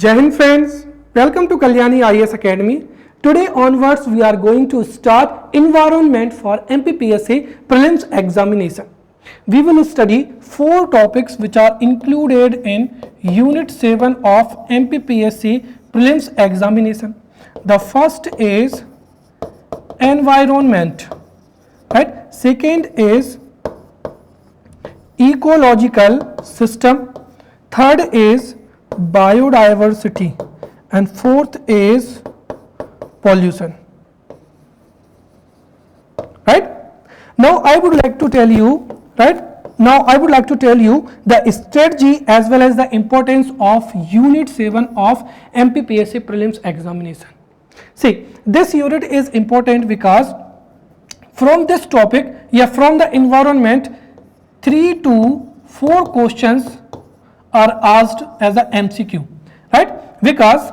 Jai Hind friends, welcome to Kalyani IAS Academy. Today onwards we are going to start environment for MPPSC prelims examination. We will study 4 topics which are included in unit 7 of MPPSC prelims examination. The first is environment, right? Second is ecological system. Third is biodiversity, and fourth is pollution. Right now I would like to tell you the strategy as well as the importance of unit 7 of MPPSC prelims examination. See, this unit is important because from this topic, from the environment 3 to 4 questions are asked as a MCQ, right? Because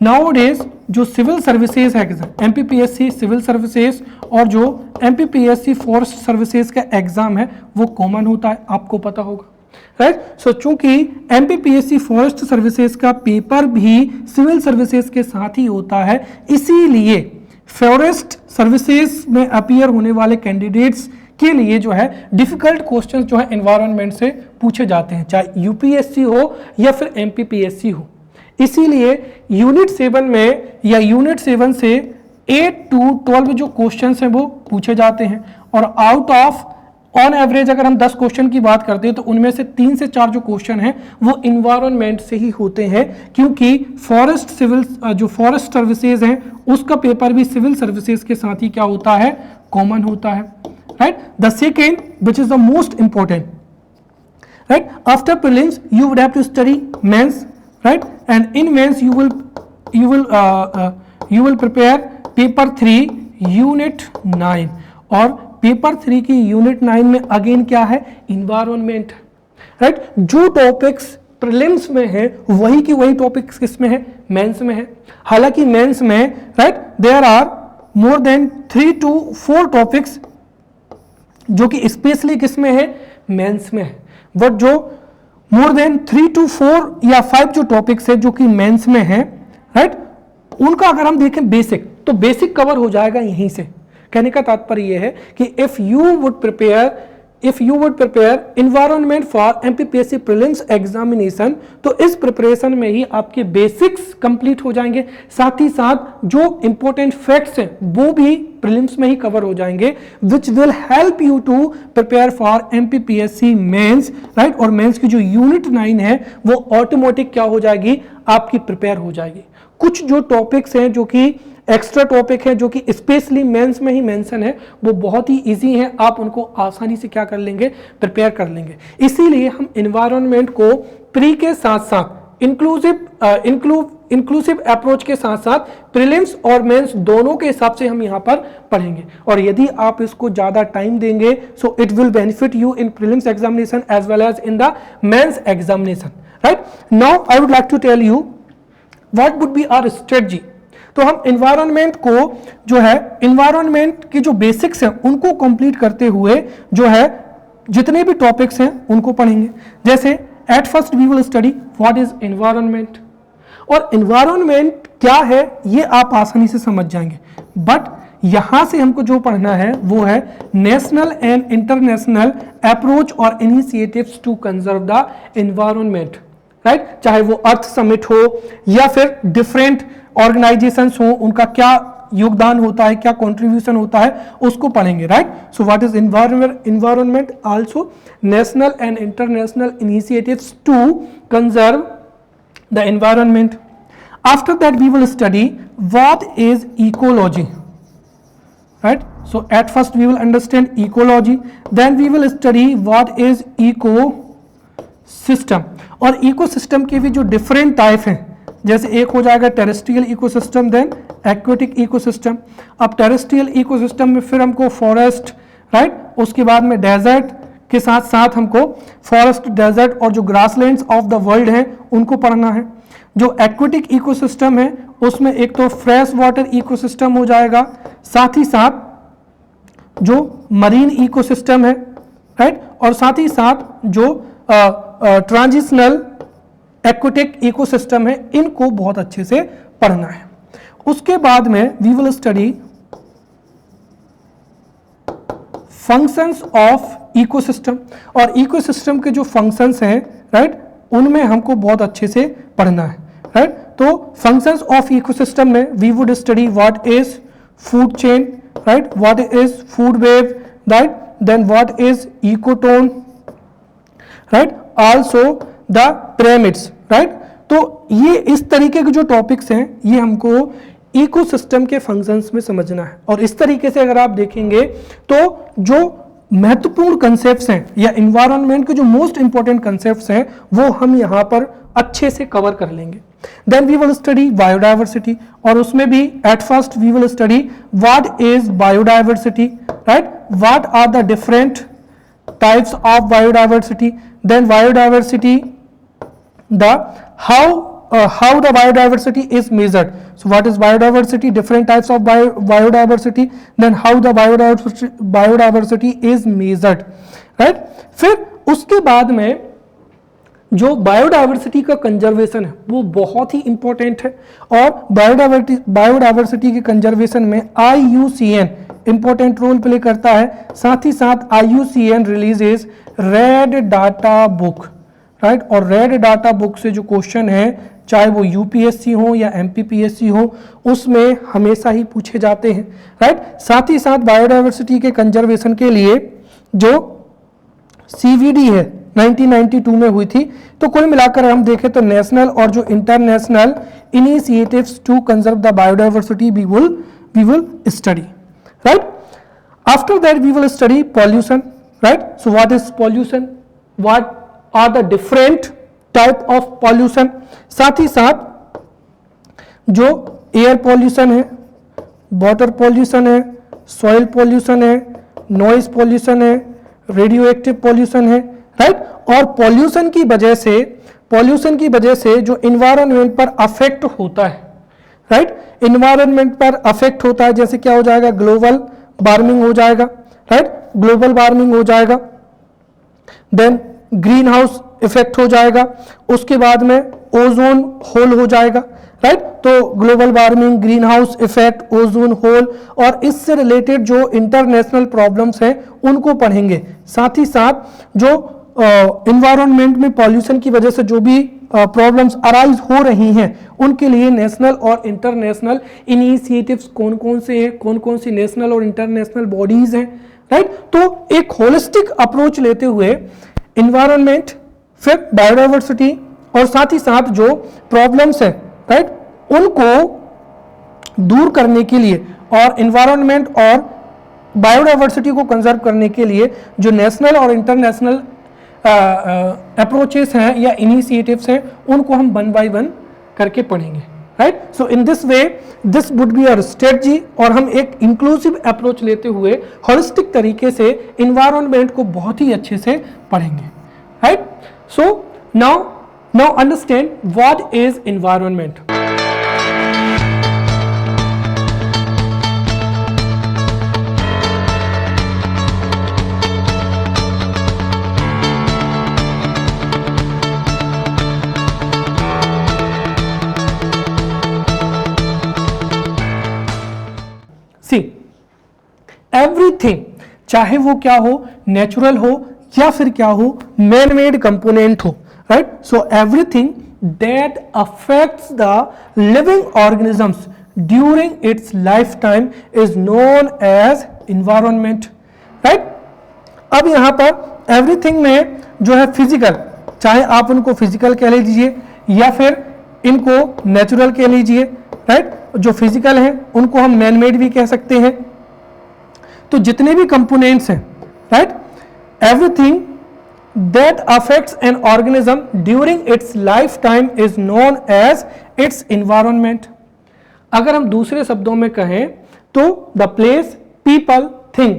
nowadays जो civil services है MPPSC civil services और जो MPPSC forest services का exam है वो common होता है, आपको पता होगा, राइट? सो चूंकि MPPSC फॉरेस्ट सर्विसेज का पेपर भी सिविल सर्विसेज के साथ ही होता है, इसीलिए फॉरेस्ट सर्विसेज में अपीयर होने वाले कैंडिडेट्स के लिए जो है डिफिकल्ट क्वेश्चंस जो है एनवायरनमेंट से पूछे जाते हैं, चाहे यूपीएससी हो या फिर एमपीपीएससी हो. इसीलिए यूनिट 7 में या यूनिट 7 से 8 to 12 जो क्वेश्चंस हैं वो पूछे जाते हैं. और आउट ऑफ ऑन एवरेज अगर हम 10 क्वेश्चन की बात करते हैं तो उनमें से 3 से 4 जो क्वेश्चन हैं वो इन्वायरमेंट से ही होते हैं, क्योंकि जो फॉरेस्ट सर्विसेज हैं उसका पेपर भी सिविल सर्विसेज के साथ ही क्या होता है, कॉमन होता है, right? The second, which is the most important, right? After prelims you would have to study mains, right? And in mains you will prepare paper 3 unit 9. और पेपर 3 की यूनिट 9 में अगेन क्या है, इन्वायरमेंट, राइट? जो topics prelims में है वही की वही टॉपिक्स किस में है, मेंस में है. हालांकि मेंस में, right, there are more than 3 to 4 topics जो कि स्पेशली किस में है, मेंस में है. बट जो मोर देन 3 to 4 या 5 जो टॉपिक्स है जो कि मेंस में है, राइट, उनका अगर हम देखें बेसिक, तो बेसिक कवर हो जाएगा यहीं से. कहने का तात्पर्य यह है कि if you would prepare environment for MPPSC prelims examination, तो इस प्रिपरेशन में ही आपके बेसिक्स कंप्लीट हो जाएंगे, साथ ही साथ जो इंपॉर्टेंट फैक्ट्स हैं वो भी प्रीलिम्स में ही कवर हो जाएंगे, which will help you to prepare for MPPSC mains, right? और मेंस की जो यूनिट 9 है वो ऑटोमेटिक क्या हो जाएगी, आपकी प्रिपेयर हो जाएगी. कुछ जो टॉपिक्स हैं जो कि एक्स्ट्रा टॉपिक है जो कि स्पेशली मेंस में ही मेंशन है, वो बहुत ही इजी है, आप उनको आसानी से क्या कर लेंगे, प्रिपेयर कर लेंगे. इसीलिए हम एनवायरनमेंट को प्री के साथ साथ इंक्लूसिव अप्रोच के साथ साथ प्रीलिम्स और मेंस दोनों के हिसाब से हम यहाँ पर पढ़ेंगे. और यदि आप इसको ज़्यादा टाइम देंगे so it will benefit you in prelims examination as well as in the mains examination, right? Now I would like to tell you what would be our strategy. तो हम एनवायरनमेंट को जो है, एनवायरनमेंट की जो basics हैं उनको complete करते हुए जो है जितने भी टॉपिक्स हैं उनको पढ़ेंगे. जैसे at first we will study what is environment, और एनवायरनमेंट क्या है ये आप आसानी से समझ जाएंगे. बट यहां से हमको जो पढ़ना है वो है नेशनल एंड इंटरनेशनल अप्रोच और initiatives to conserve the environment, right? चाहे वो अर्थ समिट हो या फिर डिफरेंट ऑर्गेनाइजेशंस हो, उनका क्या योगदान होता है, क्या कंट्रीब्यूशन होता है, उसको पढ़ेंगे, right? So what is environment, also national and international initiatives to conserve the environment. After that we will study what is ecology, right? So at first we will understand ecology, then we will study what is ecosystem. और ecosystem के भी जो different type हैं, जैसे एक हो जाएगा terrestrial ecosystem, then aquatic ecosystem. अब टेरेस्ट्रियल इकोसिस्टम में फिर हमको फॉरेस्ट, राइट, उसके बाद में डेजर्ट के साथ साथ हमको फॉरेस्ट, डेजर्ट और जो ग्रासलैंड्स ऑफ द वर्ल्ड हैं उनको पढ़ना है. जो एक्वेटिक इकोसिस्टम है उसमें एक तो फ्रेश वाटर इकोसिस्टम हो जाएगा, साथ ही साथ जो मरीन इकोसिस्टम है, राइट, और साथ ही साथ जो ट्रांजिशनल एक्वेटिक इकोसिस्टम है, इनको बहुत अच्छे से पढ़ना है। उसके बाद में we will study functions of ecosystem, और इकोसिस्टम के जो फंक्शंस हैं, राइट, उनमें हमको बहुत अच्छे से पढ़ना है, राइट। तो फंक्शंस ऑफ इकोसिस्टम में we would study what is food chain, right, what is food web, right, then what is ecotone, right, also the pyramids, right. तो ये इस तरीके के जो टॉपिक्स हैं ये हमको इकोसिस्टम के फंक्शंस में समझना है। और इस तरीके से अगर आप देखेंगे तो जो महत्वपूर्ण कंसेप्ट्स हैं या एनवायरनमेंट के जो मोस्ट इंपॉर्टेंट कंसेप्ट्स हैं वो हम यहाँ पर अच्छे से कवर कर लेंगे। Then we will study biodiversity, और उसमें भी at first we will study what is biodiversity, right, what are the different types of biodiversity, then biodiversity, the how the biodiversity is measured. So what is biodiversity, different types of biodiversity, then how the biodiversity is measured, right। फिर उसके बाद में जो biodiversity का conservation है वो बहुत ही important है, और बायोडाइवर्सिटी के कंजर्वेशन में IUCN इंपॉर्टेंट रोल प्ले करता है। साथ ही साथ IUCN releases red data book, right, और रेड डाटा बुक से जो क्वेश्चन है चाहे वो UPSC हो या MPPSC हो उसमें हमेशा ही पूछे जाते हैं, राइट। साथ ही साथ बायोडाइवर्सिटी के कंजर्वेशन के लिए जो CVD है 1992 में हुई थी। तो कुल मिलाकर हम देखें तो नेशनल और जो international initiatives to conserve the biodiversity we will study, right। After that we will study pollution, right। So what is pollution, what are the different type of pollution, साथ ही साथ जो एयर पॉल्यूशन है, water pollution है, soil pollution है, noise pollution है, radio active pollution है, right. और पॉल्यूशन की वजह से जो इन्वायरमेंट पर अफेक्ट होता है, राइट, इन्वायरमेंट पर अफेक्ट होता है, जैसे क्या हो जाएगा, ग्लोबल वार्मिंग हो जाएगा, राइट, ग्लोबल वार्मिंग हो जाएगा, देन ग्रीन हाउस इफेक्ट हो जाएगा, उसके बाद में ओजोन होल हो जाएगा, राइट। तो global warming, green house effect, ozone hole और इससे रिलेटेड जो इंटरनेशनल प्रॉब्लम्स हैं उनको पढ़ेंगे। साथ ही साथ जो इन्वायरमेंट में पॉल्यूशन की वजह से जो भी प्रॉब्लम्स अराइज हो रही हैं उनके लिए नेशनल और इंटरनेशनल इनिशिएटिव्स कौन कौन से हैं, कौन कौन सी नेशनल और इंटरनेशनल बॉडीज हैं, राइट। तो एक होलिस्टिक अप्रोच लेते हुए इन्वायरमेंट, फिर बायोडाइवर्सिटी और साथ ही साथ जो प्रॉब्लम्स हैं, राइट, उनको दूर करने के लिए और इन्वायरमेंट और बायोडाइवर्सिटी को कंजर्व करने के लिए जो नेशनल और इंटरनेशनल अप्रोचेस हैं या इनिशिएटिव्स हैं उनको हम 1 by 1 करके पढ़ेंगे, right. So in this way this would be our strategy, और हम एक इंक्लूसिव अप्रोच लेते हुए होलिस्टिक तरीके से इन्वायरमेंट को बहुत ही अच्छे से पढ़ेंगे, right. So now understand what is environment. See everything, चाहे वो क्या हो, नेचुरल हो या फिर क्या हो, मैन मेड कंपोनेंट हो, right. So everything that affects the living organisms during its life time is known as environment, right. अब यहां पर एवरीथिंग में जो है फिजिकल, चाहे आप उनको फिजिकल कह लीजिए या फिर इनको नेचुरल कह लीजिए, राइट। जो फिजिकल हैं उनको हम मैन मेड भी कह सकते हैं। तो जितने भी कंपोनेंट्स हैं, right, everything that affects an organism during its life time is known as its environment. अगर हम दूसरे शब्दों में कहें तो the place, people, thing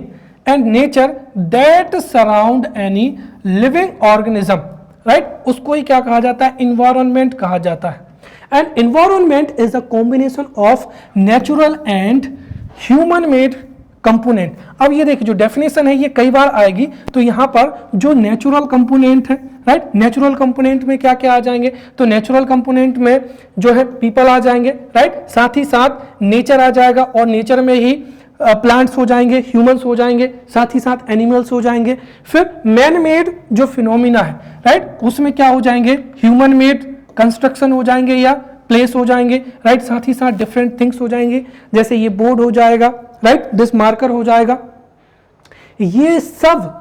and nature that surround any living organism, right, उसको ही क्या कहा जाता है, इन्वायरमेंट कहा जाता है। And environment is a combination of natural and human made component। अब ये देखिए जो डेफिनेशन है ये कई बार आएगी, तो यहाँ पर जो नेचुरल कंपोनेंट है, राइट। नेचुरल कंपोनेंट में क्या क्या आ जाएंगे, तो नेचुरल कंपोनेंट में जो है पीपल आ जाएंगे, राइट। साथ ही साथ नेचर आ जाएगा और नेचर में ही प्लांट्स हो जाएंगे, ह्यूमंस हो जाएंगे, साथ ही साथ एनिमल्स हो जाएंगे। फिर मैन मेड जो फिनोमिना है, राइट, उसमें क्या हो जाएंगे, ह्यूमन मेड कंस्ट्रक्शन हो जाएंगे या प्लेस हो जाएंगे, राइट। साथ ही साथ डिफरेंट थिंग्स हो जाएंगे, जैसे ये बोर्ड हो जाएगा, राइट, दिस मार्कर हो जाएगा। ये सब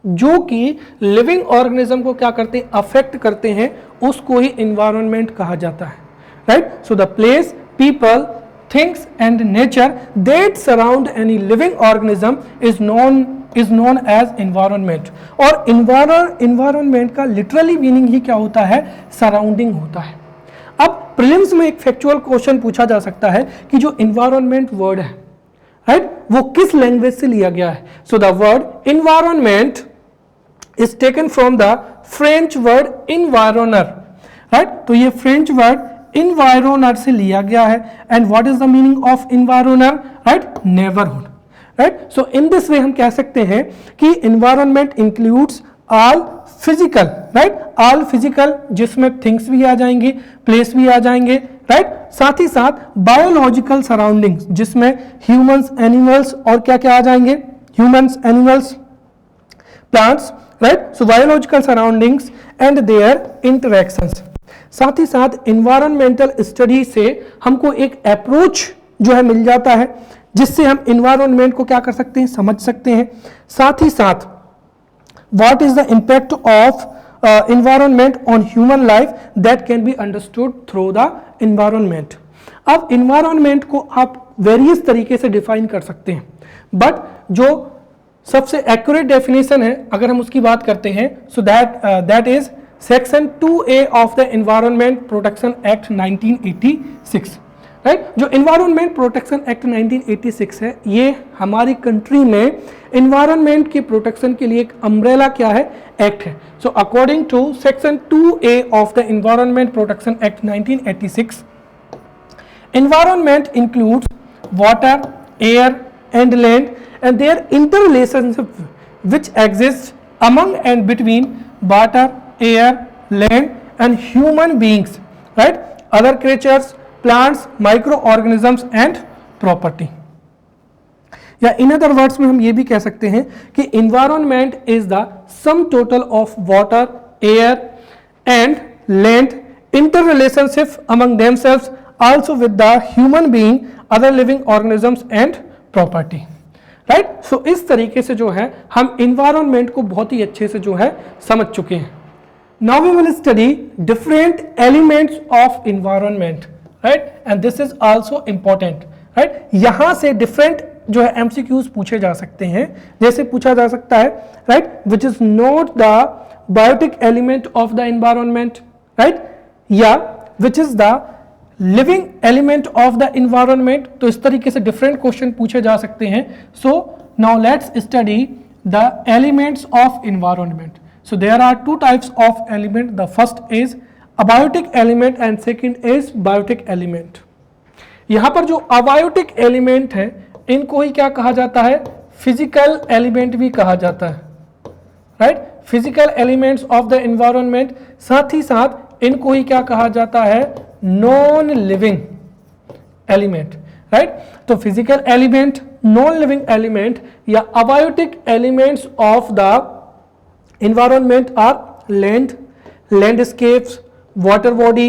जो कि लिविंग ऑर्गेनिज्म को क्या करते हैं, अफेक्ट करते हैं, उसको ही एनवायरनमेंट कहा जाता है, right. So the place, people, things and nature that surround any living organism is known as environment। और environment का literally meaning ही क्या होता है, surrounding होता है। अब प्रीलिम्स में एक फैक्चुअल क्वेश्चन पूछा जा सकता है कि जो environment वर्ड है, राइट, वो किस लैंग्वेज से लिया गया है। So the word environment is taken from the French word environner, right. तो ये फ्रेंच वर्ड इन्वायरोनर से लिया गया है। And what is the meaning of environner, right, neighbourhood, right. So in this way हम कह सकते हैं कि environment includes all physical, right, all physical, जिसमें थिंग्स भी आ जाएंगे, प्लेस भी आ जाएंगे, राइट। साथ ही साथ बायोलॉजिकल सराउंडिंग्स, जिसमें ह्यूमंस, एनिमल्स और क्या क्या आ जाएंगे, humans, animals, plants, right. So biological surroundings and their interactions. साथ ही साथ इन्वायरमेंटल स्टडी से हमको एक अप्रोच जो है मिल जाता है, जिससे हम इन्वायरमेंट को क्या कर सकते हैं, समझ सकते हैं। साथ ही साथ what is the impact of environment on human life that can be understood through the environment. अब इन्वायरमेंट को आप वेरियस तरीके से डिफाइन कर सकते हैं, बट जो सबसे एक्यूरेट डेफिनेशन है अगर हम उसकी बात करते हैं, so that is section 2A of the environment protection act 1986, right. जो एनवायरनमेंट प्रोटेक्शन एक्ट 1986 है, ये हमारी कंट्री में एनवायरनमेंट के प्रोटेक्शन के लिए एक अम्ब्रेला क्या है, एक्ट है। So according to section 2A of the environment protection act 1986, environment includes water, air and land and their interrelationship which exists among and between water, air, land and human beings, right, other creatures, plants, microorganisms and property। या in other words में हम ये भी कह सकते हैं कि environment is the sum total of water, air and land interrelationship among themselves also with the human being, other living organisms and property, right। so इस तरीके से जो है हम environment को बहुत ही अच्छे से जो है समझ चुके हैं। Now we will study different elements of environment, right, and this is also important, right। यहाँ से different जो है MCQs पूछे जा सकते हैं, जैसे पूछा जा सकता है, right, which is not the biotic element of the environment, right, या which is the living element of the environment. तो इस तरीके से डिफरेंट क्वेश्चन पूछे जा सकते हैं। So now let's study the elements of environment. So there are two types of element, the first is abiotic element and second is biotic element. यहां पर जो अबायोटिक एलिमेंट है इनको ही क्या कहा जाता है, फिजिकल एलिमेंट भी कहा जाता है, right, physical elements of the environment. साथ ही साथ इनको ही क्या कहा जाता है, नॉन लिविंग एलिमेंट, राइट। तो physical element, non living element या abiotic elements of the environment are land, landscapes, water body,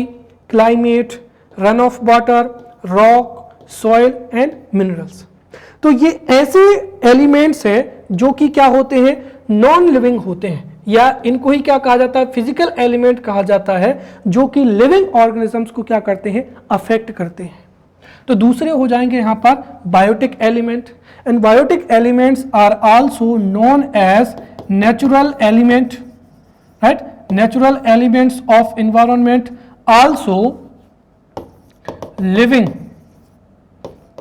climate, run of water, rock, soil and minerals। तो ये ऐसे एलिमेंट्स हैं जो कि क्या होते हैं, नॉन लिविंग होते हैं, या इनको ही क्या कहा जाता है, फिजिकल एलिमेंट कहा जाता है, जो कि लिविंग ऑर्गेनिजम्स को क्या करते हैं, अफेक्ट करते हैं। तो दूसरे हो जाएंगे यहां पर biotic element, and biotic elements are also known as natural element, right, natural elements of environment, also living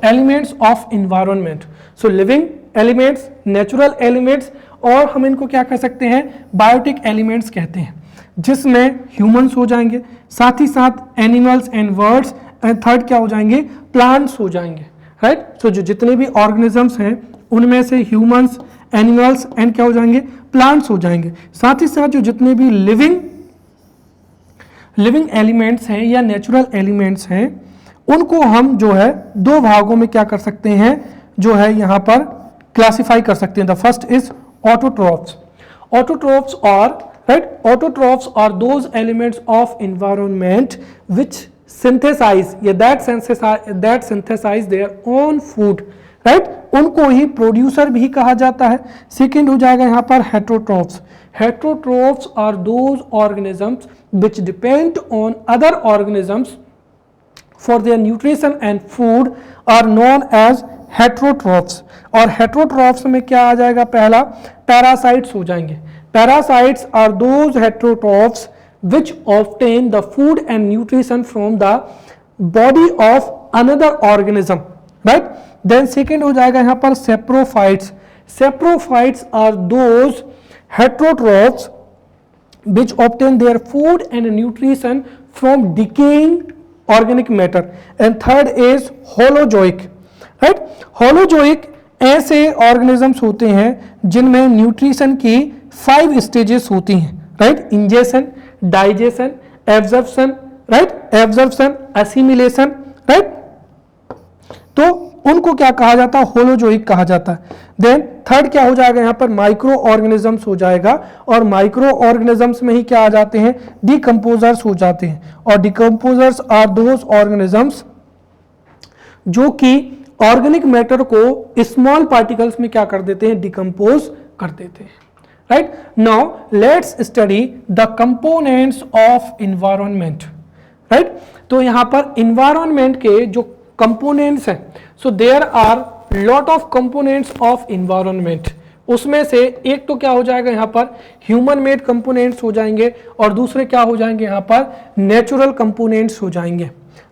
elements of environment। so living elements, natural elements, और हम इनको क्या कह सकते हैं, बायोटिक एलिमेंट्स कहते हैं, जिसमें ह्यूमंस हो जाएंगे, साथ ही साथ animals and birds, and third क्या हो जाएंगे, प्लांट्स हो जाएंगे, राइट। सो जो जितने भी ऑर्गेनिजम्स हैं उनमें से ह्यूमंस, एनिमल्स एंड क्या हो जाएंगे, प्लांट्स हो जाएंगे। साथ ही साथ जो जितने भी लिविंग एलिमेंट्स हैं या नेचुरल एलिमेंट्स हैं उनको हम जो है दो भागों में क्या कर सकते हैं, जो है यहाँ पर क्लासिफाई कर सकते हैं। The first is autotrophs. Autotrophs are autotrophs are those elements of environment which synthesize that synthesize their own food, right? उनको ही प्रोड्यूसर भी कहा जाता है। सेकेंड हो जाएगा यहाँ पर heterotrophs. Heterotrophs are those organisms which depend on other organisms for their nutrition and food are known as heterotrophs। और heterotrophs में क्या आ जाएगा, पहला पैरासाइट्स हो जाएंगे। Parasites are those heterotrophs which obtain the food and nutrition from the body of another organism, right? Then second हो जाएगा यहाँ पर saprophytes। Saprophytes are those heterotrophs which obtain their food and nutrition from decaying organic matter. And third is holozoic, right? Holozoic ऐसे organisms होते हैं जिनमें nutrition की 5 stages होती हैं, right? Ingestion, digestion, absorption, right? Absorption, assimilation, right? तो उनको क्या कहा जाता है, होलोजोइक कहा जाता है। देन थर्ड क्या हो जाएगा यहाँ पर, माइक्रो ऑर्गेनिजम्स हो जाएगा। और माइक्रो ऑर्गेनिजम्स में ही क्या आ जाते हैं, डिकम्पोजर्स हो जाते हैं। और डिकम्पोजर्स आर दोज ऑर्गेनिजम्स जो कि ऑर्गेनिक मैटर को स्मॉल पार्टिकल्स में क्या कर देते हैं, डिकम्पोज कर देते हैं, right? Now let's study the components of environment, right? तो यहां पर एनवायरनमेंट के जो कंपोनेंट्स हैं, so there are lot of components of environment. उसमें से एक तो क्या हो जाएगा यहाँ पर ह्यूमन मेड कंपोनेंट्स हो जाएंगे और दूसरे क्या हो जाएंगे यहाँ पर नेचुरल कंपोनेंट्स हो जाएंगे,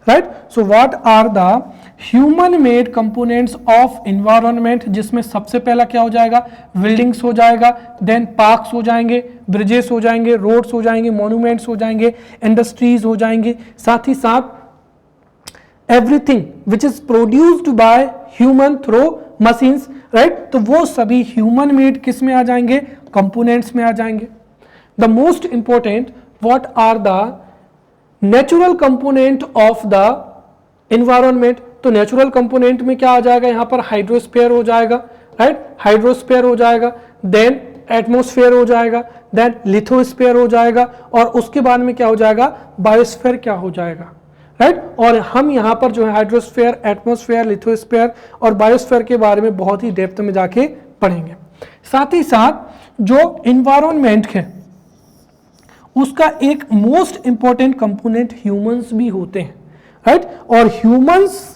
right? So what are the human made components of environment, जिसमें सबसे पहला क्या हो जाएगा, बिल्डिंग्स हो जाएगा, देन पार्क्स हो जाएंगे, ब्रिजेस हो जाएंगे, रोड्स हो जाएंगे, मॉन्यूमेंट्स हो जाएंगे, इंडस्ट्रीज हो जाएंगे, साथ ही साथ everything which is produced by human through machines, right? तो वो सभी ह्यूमन मेड किस में आ जाएंगे, कंपोनेंट्स में आ जाएंगे। The most important, what are the natural component of the environment. तो नेचुरल कंपोनेंट में क्या आ जाएगा यहाँ पर, हाइड्रोस्फीयर हो जाएगा, राइट? हाइड्रोस्फीयर हो जाएगा, देन एटमॉस्फेयर हो जाएगा, देन लिथोस्फीयर हो जाएगा, और उसके बाद में क्या हो जाएगा, बायोस्फीयर क्या हो जाएगा, राइट? और हम यहाँ पर जो है हाइड्रोस्फीयर, एटमॉस्फेयर, लिथोस्फीयर और बायोस्फीयर के बारे में बहुत ही डेप्थ में जाके पढ़ेंगे। साथ ही साथ जो एनवायरनमेंट है उसका एक मोस्ट इंपॉर्टेंट कंपोनेंट ह्यूमंस भी होते हैं, राइट? और ह्यूमंस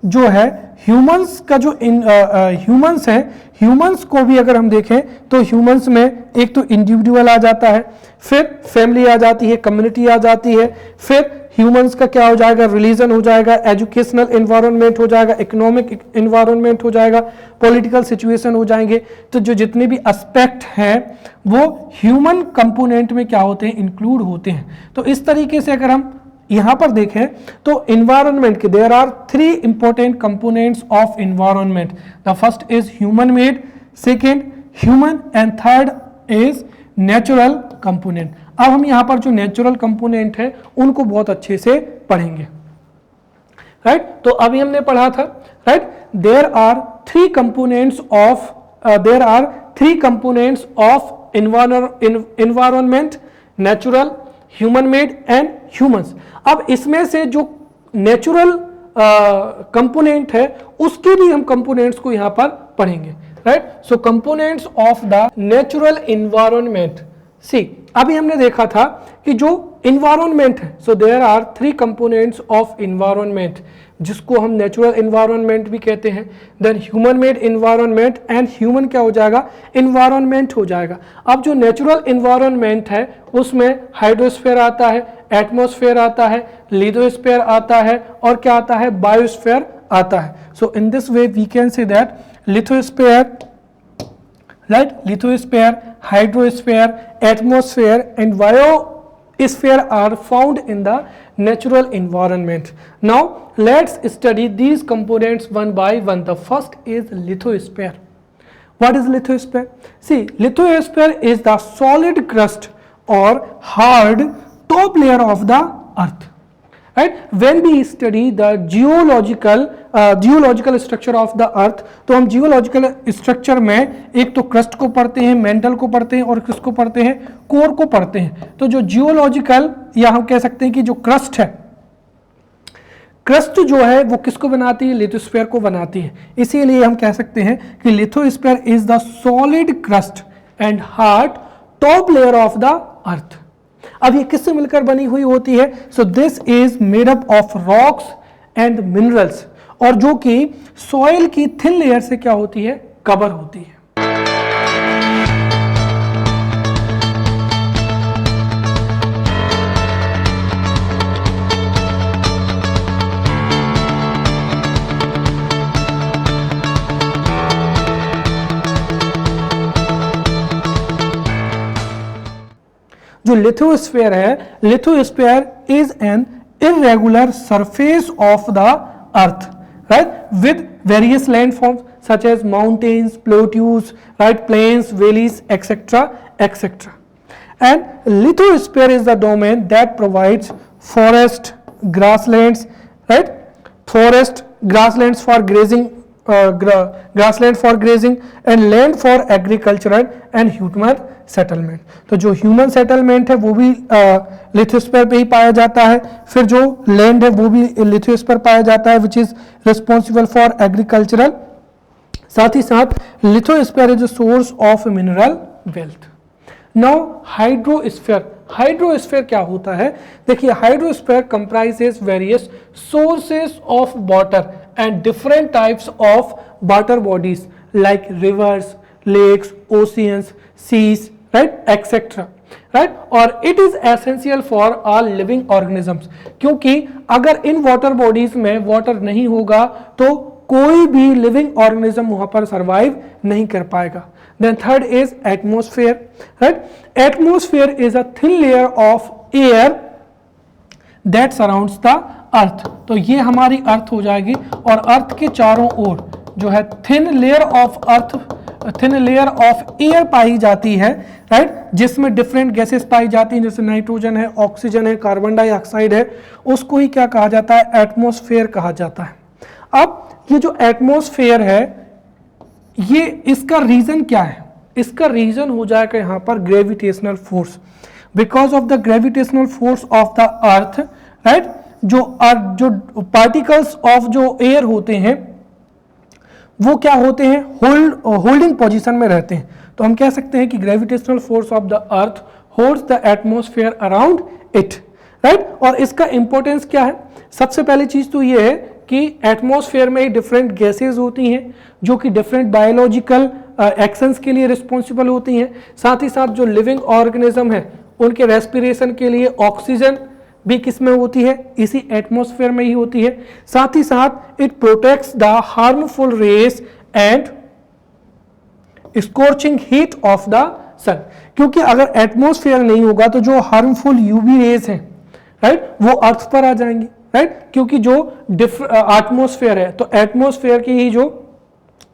जो है, ह्यूमंस का जो ह्यूमंस है, ह्यूमंस को भी अगर हम देखें तो ह्यूमंस में एक तो इंडिविजुअल आ जाता है, फिर फैमिली आ जाती है, कम्युनिटी आ जाती है, फिर ह्यूमंस का क्या हो जाएगा, रिलीजन हो जाएगा, एजुकेशनल एनवायरनमेंट हो जाएगा, इकोनॉमिक एनवायरनमेंट हो जाएगा, पॉलिटिकल सिचुएशन हो जाएंगे। तो जो जितने भी एस्पेक्ट हैं वो ह्यूमन कंपोनेंट में क्या होते हैं, इंक्लूड होते हैं। तो इस तरीके से अगर हम यहां पर देखें तो एनवायरनमेंट के there are 3 important components of environment. The first is human made, second human, and third is natural component. अब हम यहां पर जो नेचुरल कंपोनेंट है उनको बहुत अच्छे से पढ़ेंगे, राइट? तो अभी हमने पढ़ा था, right? There are 3 components of environment, natural, human made and humans. अब इसमें से जो नेचुरल कंपोनेंट है उसके भी हम कंपोनेंट्स को यहां पर पढ़ेंगे, right? So components of the natural environment. See, अभी हमने देखा था कि जो एनवायरनमेंट है, so there are 3 components of environment, जिसको हम नेचुरल एनवायरनमेंट भी कहते हैं, then human made environment, and human क्या हो जाएगा, एनवायरनमेंट हो जाएगा। अब जो नेचुरल एनवायरनमेंट है उसमें हाइड्रोस्फीयर आता है, एटमॉस्फेयर आता है, लिथोस्फीयर आता है, और क्या आता है, बायोस्फीयर आता है। So in this way we can say that lithosphere, right? Lithosphere, hydrosphere, atmosphere and biosphere are found in the natural environment. Now let's study these components one by one. The first is lithosphere. What is lithosphere? See, lithosphere is the solid crust or hard top layer of the earth. Right? When we study the geological structure of the earth, तो हम geological structure में एक तो crust को पढ़ते हैं, mantle को पढ़ते हैं और किसको पढ़ते हैं, core को पढ़ते हैं. तो जो geological या हम कह सकते हैं कि जो crust है, क्रस्ट जो है वो किसको बनाती है, लिथोस्फीयर को बनाती है. इसीलिए हम कह सकते हैं कि lithosphere is the solid crust and hard top layer of the अर्थ. अब ये किससे मिलकर बनी हुई होती है? So this is made up of rocks and minerals, और जो कि सॉइल की थिन लेयर से क्या होती है, कवर होती है. जो लिथोस्फीयर है, lithosphere is an irregular surface of the earth, right, with various landforms such as mountains, plateaus, right, plains, valleys, etcetera etcetera. And lithosphere is the domain that provides forest, grasslands, right, forest, grasslands for grazing, grassland for grazing and land for agricultural and human settlement. तो जो human settlement है वो भी lithosphere पे ही पाया जाता है. फिर जो लैंड है वो भी लिथोस्फीयर पाया जाता है, which is responsible for agricultural. साथ ही साथ lithosphere is a source of mineral wealth. Now hydrosphere, hydrosphere क्या होता है? देखिए, hydrosphere comprises various sources of water and different types of water bodies like rivers, lakes, oceans, seas, right, etc. right, और it is essential for all living organisms. क्योंकि अगर in water bodies में water नहीं होगा तो कोई भी living organism वहां पर सर्वाइव नहीं कर पाएगा. Then third is atmosphere, right? Atmosphere is a thin layer of air that surrounds the अर्थ. तो ये हमारी अर्थ हो जाएगी, और अर्थ के चारों ओर जो है thin layer of earth, thin layer of air पाई जाती है, राइट, जिसमें डिफरेंट गैसेस पाई जाती हैं, जैसे नाइट्रोजन है, ऑक्सीजन है, कार्बन डाइऑक्साइड है. उसको ही क्या कहा जाता है, एटमॉस्फेयर कहा जाता है. अब ये जो एटमॉस्फेयर है, ये इसका रीजन क्या है? इसका रीजन हो जाएगा यहाँ पर gravitational force. Because of the gravitational force of the earth, right, जो पार्टिकल्स ऑफ जो एयर होते हैं वो क्या होते हैं, होल्डिंग पोजीशन में रहते हैं. तो हम कह सकते हैं कि gravitational force of the earth holds the atmosphere around it, right. और इसका इंपॉर्टेंस क्या है? सबसे पहली चीज तो ये है कि एटमॉस्फेयर में डिफरेंट गैसेज होती हैं जो कि डिफरेंट बायोलॉजिकल एक्शंस के लिए रिस्पॉन्सिबल होती हैं. साथ ही साथ जो लिविंग ऑर्गेनिज्म है उनके रेस्पिरेशन के लिए ऑक्सीजन भी किस में होती है, इसी एटमॉस्फेयर में ही होती है. साथ ही साथ it protects the harmful rays and scorching heat of the sun. क्योंकि अगर एटमॉस्फेयर नहीं होगा तो जो हार्मफुल यूवी रेस हैं, राइट, वो अर्थ पर आ जाएंगी, राइट. क्योंकि जो एटमॉस्फेयर है, तो एटमॉस्फेयर की ही जो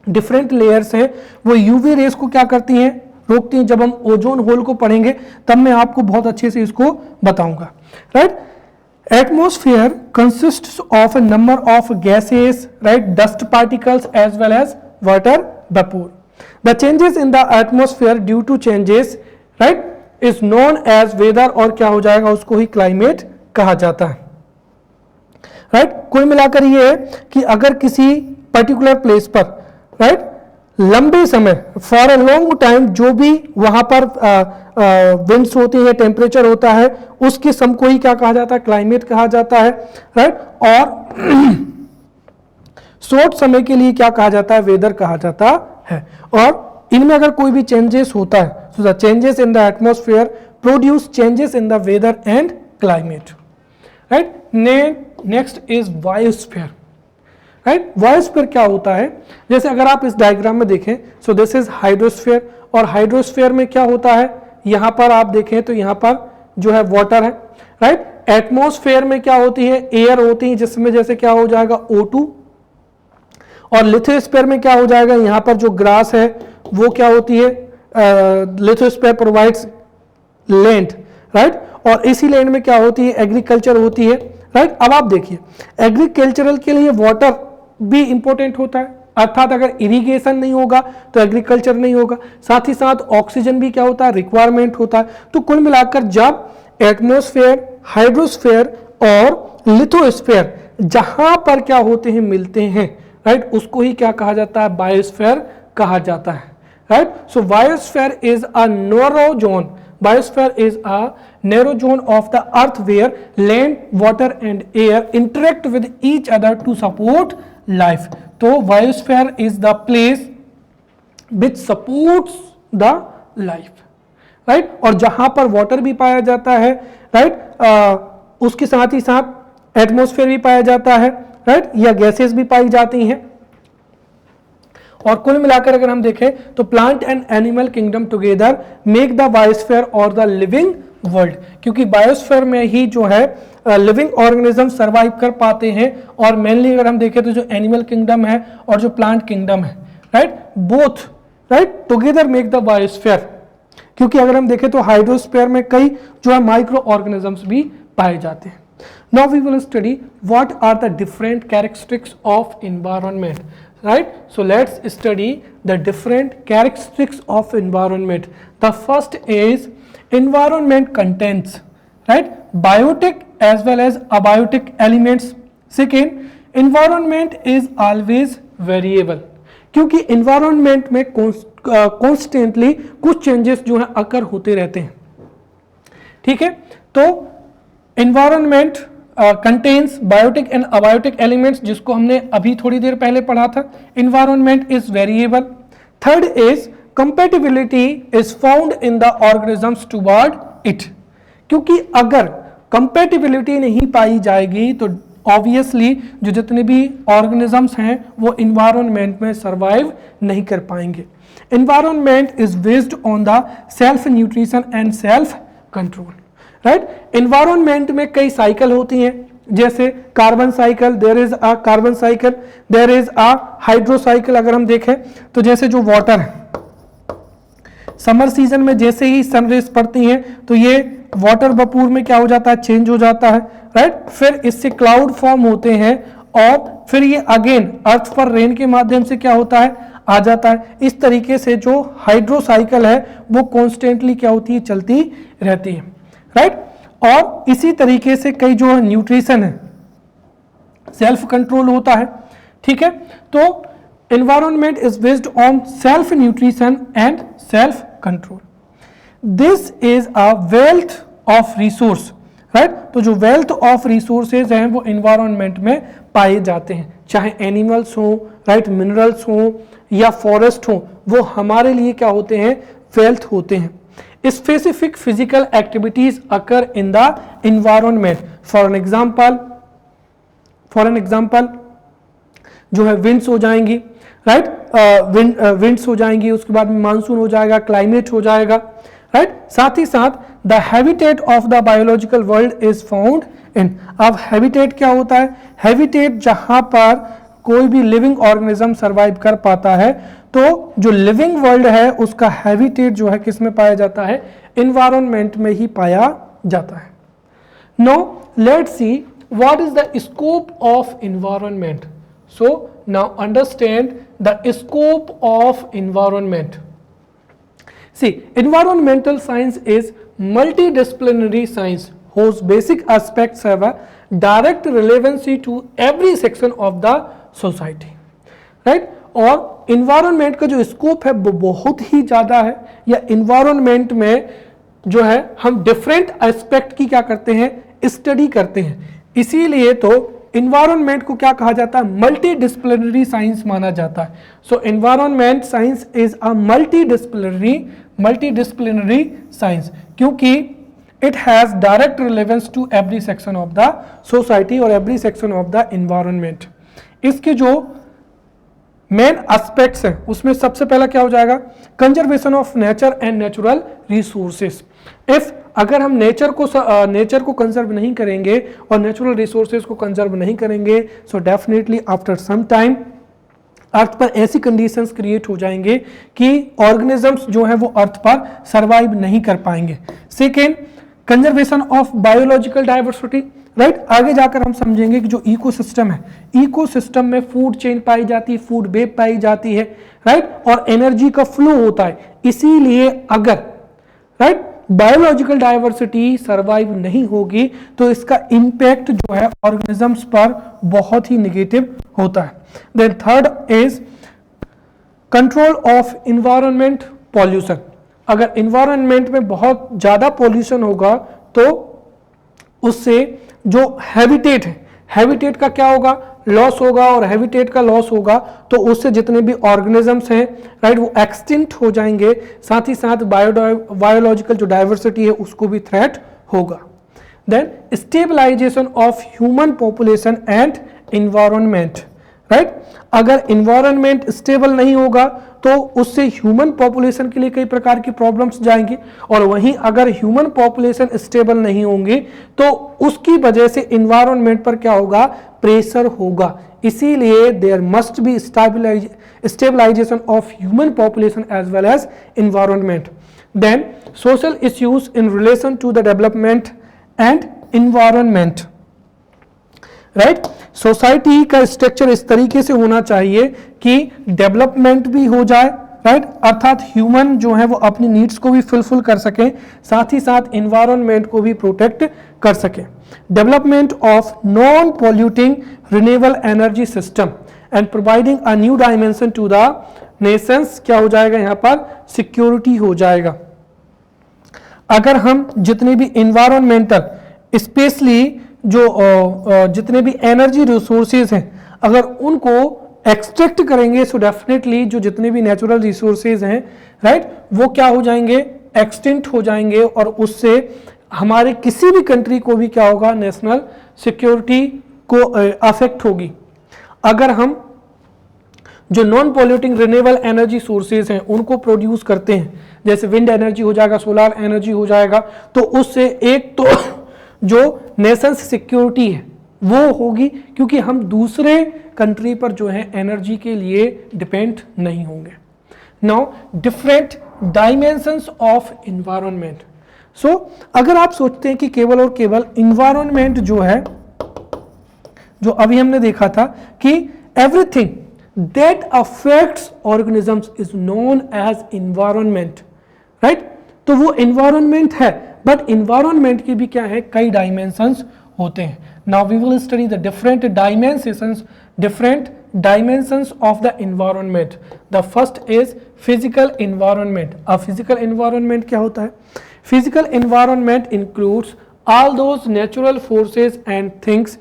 डिफरेंट लेयर्स हैं वो यूवी रेस को क्या करती हैं, रोकती हैं. जब हम ओजोन होल को पढ़ेंगे तब मैं आपको बहुत अच्छे से इसको बताऊंगा, right. Atmosphere consists of a number of gases, right, dust particles as well as water vapour. The changes in the atmosphere due to changes, right, is known as weather, और क्या हो जाएगा, उसको ही क्लाइमेट कहा जाता है, राइट. कुल मिलाकर ये है कि अगर किसी पर्टिकुलर प्लेस पर, राइट, लंबे समय, फॉर अ लॉन्ग टाइम, जो भी वहां पर विंड्स होती है, टेम्परेचर होता है, उस किस्म को ही क्या कहा जाता है, क्लाइमेट कहा जाता है, राइट. और शॉर्ट समय के लिए क्या कहा जाता है, वेदर कहा जाता है. और इनमें अगर कोई भी चेंजेस होता है, so the changes in the atmosphere produce changes in the weather and climate, right. Next is biosphere, right. Biosphere क्या होता है? जैसे अगर आप इस डायग्राम में देखें, सो दिस इज हाइड्रोस्फीयर, और हाइड्रोस्फीयर में क्या होता है, यहां पर आप देखें तो यहां पर जो है वाटर है, राइट. एटमॉस्फेयर में क्या होती है, एयर होती है, जिसमें जैसे क्या हो जाएगा O2, और लिथोस्फीयर में क्या हो जाएगा, यहां पर जो ग्रास है वो क्या होती है, लिथोस्फीयर प्रोवाइड्स लैंड, राइट, और इसी लैंड में क्या होती है, एग्रीकल्चर होती है, राइट। अब आप देखिए एग्रीकल्चरल के लिए वाटर भी इंपॉर्टेंट होता है, अर्थात अगर इरिगेशन नहीं होगा तो एग्रीकल्चर नहीं होगा, साथ ही साथ ऑक्सीजन भी क्या होता है, रिक्वायरमेंट होता है। तो कुल मिलाकर जब एटमॉस्फेयर, हाइड्रोस्फेयर और लिथोस्फेयर जहां पर क्या होते हैं, मिलते हैं, राइट, उसको ही क्या कहा जाता है, बायोस्फीयर कहा जाता है, right. So biosphere is a narrow zone, biosphere is a narrow zone of the earth where land, water and air interact with each other to support life. तो biosphere is the place which supports the life, right, और जहां पर water भी पाया जाता है, right, उसके साथ ही साथ एटमॉस्फेयर भी पाया जाता है, राइट, या गैसेस भी पाई जाती हैं। और कुल मिलाकर अगर हम देखें तो plant and animal kingdom together make the biosphere और द लिविंग वर्ल्ड, क्योंकि बायोस्फीयर में ही जो है लिविंग ऑर्गेनिज्म सरवाइव कर पाते हैं। और मेनली अगर हम देखें तो जो एनिमल किंगडम है और जो प्लांट किंगडम है, right, both, right, together make the biosphere. क्योंकि अगर हम देखें तो हाइड्रोस्फीयर में कई जो है माइक्रो ऑर्गेनिजम्स भी पाए जाते हैं। Now we will study what are the different characteristics of environment, right, so let's study the different characteristics of environment. The first is environment contains, right, biotic as well as abiotic elements. Second, environment is always variable, क्योंकि environment में constantly कुछ changes जो है अकर होते रहते हैं, ठीक है। तो environment contains biotic and abiotic elements, जिसको हमने अभी थोड़ी देर पहले पढ़ा था। Environment is variable. Third is compatibility is found in the organisms toward it, क्योंकि अगर कंपेटिबिलिटी नहीं पाई जाएगी तो ऑब्वियसली जो जितने भी ऑर्गेनिजम्स हैं वो इन्वायरमेंट में सर्वाइव नहीं कर पाएंगे। Environment is based on the self nutrition and self control, right. Environment में कई साइकिल होती हैं, जैसे carbon cycle, there is a carbon cycle, there is a hydro cycle. अगर हम देखें तो जैसे जो वाटर है, समर सीजन में जैसे ही सनरेज पड़ती हैं तो ये वाटर वपूर में क्या हो जाता है, चेंज हो जाता है, राइट। फिर इससे क्लाउड फॉर्म होते हैं और फिर ये अगेन अर्थ पर रेन के माध्यम से क्या होता है, आ जाता है। इस तरीके से जो हाइड्रो साइकिल है वो कॉन्स्टेंटली क्या होती है, चलती रहती है, राइट। और इसी तरीके से कई जो न्यूट्रिशन है, सेल्फ कंट्रोल होता है, ठीक है। तो environment is based on self nutrition and self control. This is a wealth of resource, right. तो जो वेल्थ ऑफ रिसोर्सेज हैं वो एनवायरनमेंट में पाए जाते हैं, चाहे एनिमल्स हो, राइट, मिनरल्स हो या फॉरेस्ट हो, वो हमारे लिए क्या होते हैं, वेल्थ होते हैं। Specific physical activities occur in the environment. For an example, जो है winds हो जाएंगी, right? Winds हो जाएंगी, उसके बाद मानसून हो जाएगा, क्लाइमेट हो जाएगा, right? साथ ही साथ the habitat of the biological world is found in. अब habitat क्या होता है? Habitat जहां पर कोई भी लिविंग ऑर्गेनिज्म सर्वाइव कर पाता है, तो जो लिविंग वर्ल्ड है उसका हैबिटेट जो है किस में पाया जाता है, एनवायरनमेंट में ही पाया जाता है। Now let's see what is the scope of environment. So now understand the scope of environment. See, environmental science is multidisciplinary science whose basic aspects have a direct relevancy to every section of the society, right? और environment का जो scope है वो बहुत ही ज़्यादा है, या environment में जो है हम डिफरेंट एस्पेक्ट की क्या करते हैं, स्टडी करते हैं। इसीलिए तो इन्वायरमेंट को क्या कहा जाता है, मल्टी डिसिप्लिनरी साइंस माना जाता है। So environment science is a multi disciplinary science, क्योंकि it has direct relevance to every section of the society और every section of the environment. इसके जो मेन एस्पेक्ट्स हैं उसमें सबसे पहला क्या हो जाएगा, conservation of nature and natural resources. If अगर हम नेचर को कंजर्व नहीं करेंगे और नेचुरल रिसोर्सेज को कंजर्व नहीं करेंगे, so definitely after some time earth पर ऐसी कंडीशंस क्रिएट हो जाएंगे कि ऑर्गेनिजम्स जो है वो अर्थ पर सरवाइव नहीं कर पाएंगे। Second, conservation of biological diversity, right. आगे जाकर हम समझेंगे कि जो इकोसिस्टम है, इकोसिस्टम में फूड चेन पाई जाती है, फूड वेब पाई जाती है, राइट, और एनर्जी का फ्लो होता है। इसीलिए अगर, राइट, बायोलॉजिकल डाइवर्सिटी सरवाइव नहीं होगी तो इसका इंपैक्ट जो है ऑर्गेनिजम्स पर बहुत ही नेगेटिव होता है। Then third is control of environment pollution. अगर इन्वायरमेंट में बहुत ज्यादा पॉल्यूशन होगा तो उससे जो हैबिटेट है, हैबिटेट का क्या होगा, लॉस होगा, और हैबिटेट का लॉस होगा तो उससे जितने भी ऑर्गेनिजम्स हैं, राइट, वो एक्सटिंक्ट हो जाएंगे। साथ ही साथ बायोलॉजिकल जो डाइवर्सिटी है उसको भी थ्रेट होगा। Then stabilization of human population and environment, right. अगर इन्वायरमेंट स्टेबल नहीं होगा तो उससे ह्यूमन पॉपुलेशन के लिए कई प्रकार की प्रॉब्लम्स जाएंगी, और वहीं अगर ह्यूमन पॉपुलेशन स्टेबल नहीं होंगे तो उसकी वजह से इन्वायरमेंट पर क्या होगा, प्रेशर होगा। इसीलिए there must be stabilization of human population as well as environment. Then social issues in relation to the development and environment, right. Society का स्ट्रक्चर इस तरीके से होना चाहिए कि डेवलपमेंट भी हो जाए, राइट, अर्थात ह्यूमन जो है वो अपनी नीड्स को भी फुलफिल कर सके, साथ ही साथ इन्वायरमेंट को भी प्रोटेक्ट कर सके। Development of non polluting renewable energy system and providing a new dimension to the nations, क्या हो जाएगा यहाँ पर, सिक्योरिटी हो जाएगा। अगर हम जितने भी इन्वायरमेंटल, स्पेशली जो जितने भी एनर्जी रिसोर्सेज हैं, अगर उनको एक्सट्रैक्ट करेंगे सो डेफिनेटली जो जितने भी नेचुरल रिसोर्सेज हैं, राइट, वो क्या हो जाएंगे, एक्सटिंक्ट हो जाएंगे, और उससे हमारे किसी भी कंट्री को भी क्या होगा, नेशनल सिक्योरिटी को अफेक्ट होगी। अगर हम जो non polluting renewable energy sources हैं उनको प्रोड्यूस करते हैं, जैसे विंड एनर्जी हो जाएगा, सोलर एनर्जी हो जाएगा, तो उससे एक तो जो नेशंस सिक्योरिटी है वो होगी, क्योंकि हम दूसरे कंट्री पर जो है एनर्जी के लिए डिपेंड नहीं होंगे। Now different dimensions of environment. So अगर आप सोचते हैं कि केवल और केवल इन्वायरमेंट जो है, जो अभी हमने देखा था कि everything that affects organisms is known as environment, right, तो वो इन्वायरमेंट है, बट इन्वायरमेंट की भी क्या है, कई डायमेंशंस होते हैं। Now we will study the different dimensions of the environment. The first is physical environment. अब फिजिकल इन्वायरमेंट क्या होता है? Physical environment includes all those natural forces and things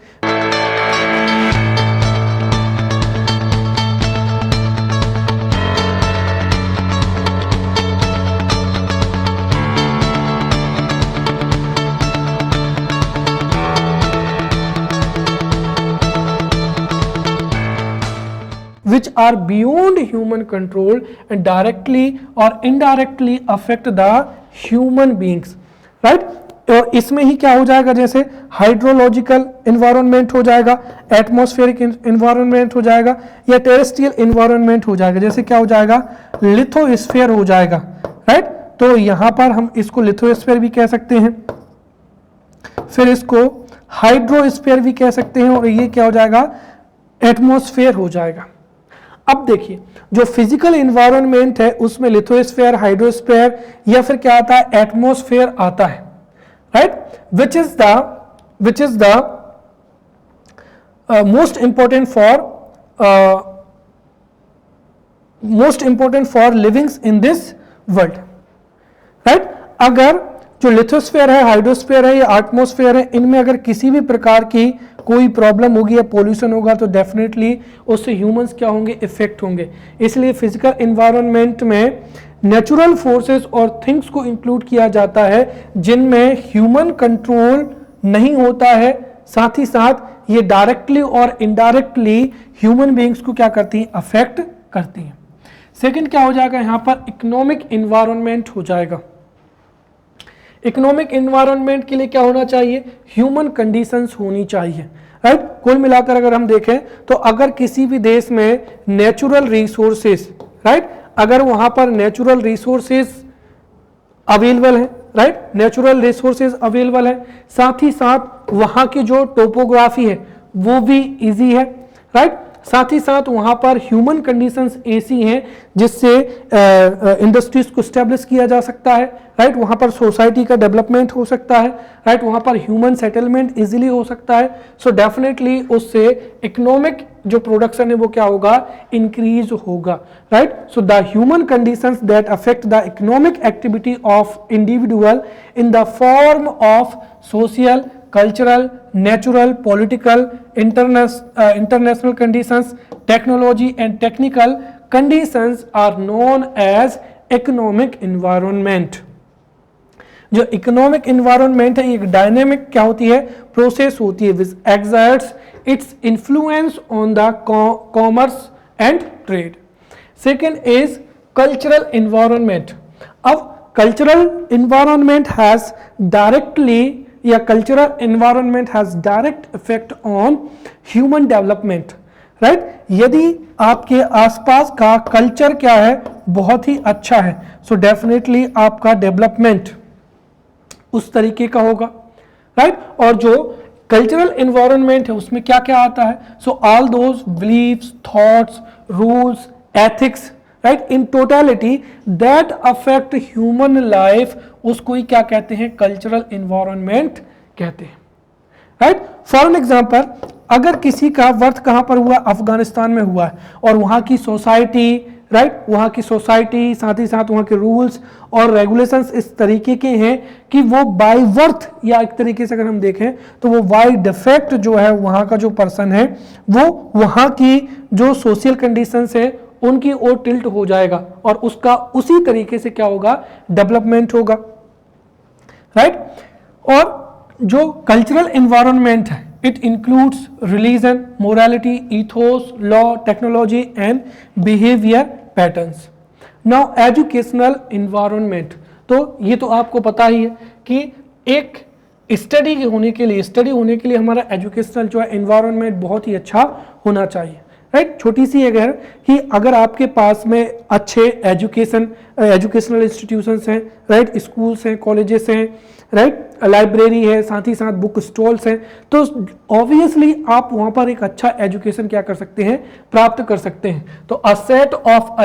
which are beyond human control and directly or indirectly affect the human beings, right? और इसमें ही क्या हो जाएगा, जैसे हाइड्रोलॉजिकल इन्वायरमेंट हो जाएगा, एटमॉस्फेरिक इन्वायरमेंट हो जाएगा, या टेरेस्ट्रियल इन्वायरमेंट हो जाएगा। जैसे क्या हो जाएगा, लिथोस्फीयर हो जाएगा, राइट। तो यहां पर हम इसको लिथोस्फीयर भी कह सकते हैं, फिर इसको हाइड्रोस्फीयर भी कह सकते हैं, और ये क्या हो जाएगा, एटमॉस्फेयर हो जाएगा। अब देखिए, जो फिजिकल इन्वायरमेंट है उसमें लिथोस्फीयर, हाइड्रोस्फीयर, या फिर क्या आता है, एटमॉस्फेयर आता है, right, which is the most important for livings in this world, right। अगर जो लिथोस्फीयर है, हाइड्रोस्फीयर है या एटमॉस्फेयर है, इनमें अगर किसी भी प्रकार की कोई प्रॉब्लम होगी या पोल्यूशन होगा तो डेफिनेटली उससे ह्यूमंस क्या होंगे, इफेक्ट होंगे। इसलिए फिजिकल इन्वायरमेंट में नेचुरल फोर्सेस और थिंग्स को इंक्लूड किया जाता है जिनमें ह्यूमन कंट्रोल नहीं होता है, साथ ही साथ ये डायरेक्टली और इनडायरेक्टली ह्यूमन बीइंग्स को क्या करती हैं, अफेक्ट करती हैं। सेकंड क्या हो जाएगा यहाँ पर, इकोनॉमिक इन्वायरमेंट हो जाएगा। इकोनॉमिक एनवायरनमेंट के लिए क्या होना चाहिए, ह्यूमन कंडीशंस होनी चाहिए, राइट। कुल मिलाकर अगर हम देखें तो अगर किसी भी देश में नेचुरल रिसोर्सेस, राइट, अगर वहां पर नेचुरल रिसोर्सेस अवेलेबल है, राइट, नेचुरल रिसोर्सेज अवेलेबल है, साथ ही साथ वहां की जो टोपोग्राफी है वो भी इजी है, राइट, साथ ही साथ वहां पर ह्यूमन कंडीशंस ऐसी हैं जिससे इंडस्ट्रीज को स्टैब्लिश किया जा सकता है, राइट, वहां पर सोसाइटी का डेवलपमेंट हो सकता है, राइट, वहां पर ह्यूमन सेटलमेंट इजीली हो सकता है। सो डेफिनेटली उससे इकोनॉमिक जो प्रोडक्शन है वो क्या होगा, इंक्रीज होगा, right. So the human conditions that affect the economic activity of individual in the form of social, cultural, natural, political, international conditions, technology and technical conditions are known as economic environment। जो economic environment है एक dynamic क्या होती है, process होती है which exerts its influence on the commerce and trade. Second is cultural environment. अब cultural environment has directly या cultural environment has direct effect on human development, right. यदि आपके आसपास का कल्चर क्या है, बहुत ही अच्छा है, सो डेफिनेटली आपका डेवलपमेंट उस तरीके का होगा, राइट। और जो कल्चरल एनवायरनमेंट है उसमें क्या क्या आता है, so all those beliefs, thoughts, rules, ethics, right, in totality that affect human life, उसको ही क्या कहते हैं, कल्चरल एनवायरनमेंट कहते हैं, राइट। फॉर एन एग्जांपल, अगर किसी का बर्थ कहां पर हुआ, अफगानिस्तान में हुआ है, और वहां की सोसाइटी, राइट, वहां की सोसाइटी साथ ही साथ वहां के रूल्स और रेगुलेशंस इस तरीके के हैं कि वो बाय बर्थ, या एक तरीके से अगर हम देखें तो वो बाय डिफेक्ट जो है वहां का जो पर्सन है वो वहां की जो सोशल कंडीशंस है उनकी ओर टिल्ट हो जाएगा और उसका उसी तरीके से क्या होगा, डेवलपमेंट होगा, राइट। और जो कल्चरल एनवायरनमेंट है it includes religion, morality, ethos, law, technology and behaviour patterns. Now educational environment, तो ये तो आपको पता ही है कि एक स्टडी होने के लिए हमारा एजुकेशनल जो है एनवायरनमेंट बहुत ही अच्छा होना चाहिए, राइट। छोटी सी अगर कि अगर आपके पास में अच्छे एजुकेशनल इंस्टीट्यूशंस हैं, राइट, स्कूल्स हैं, कॉलेजेस हैं, राइट, लाइब्रेरी है, साथ ही साथ बुक स्टॉल्स हैं, तो ऑब्वियसली आप वहां पर एक अच्छा एजुकेशन क्या कर सकते हैं, प्राप्त कर सकते हैं। तो a set of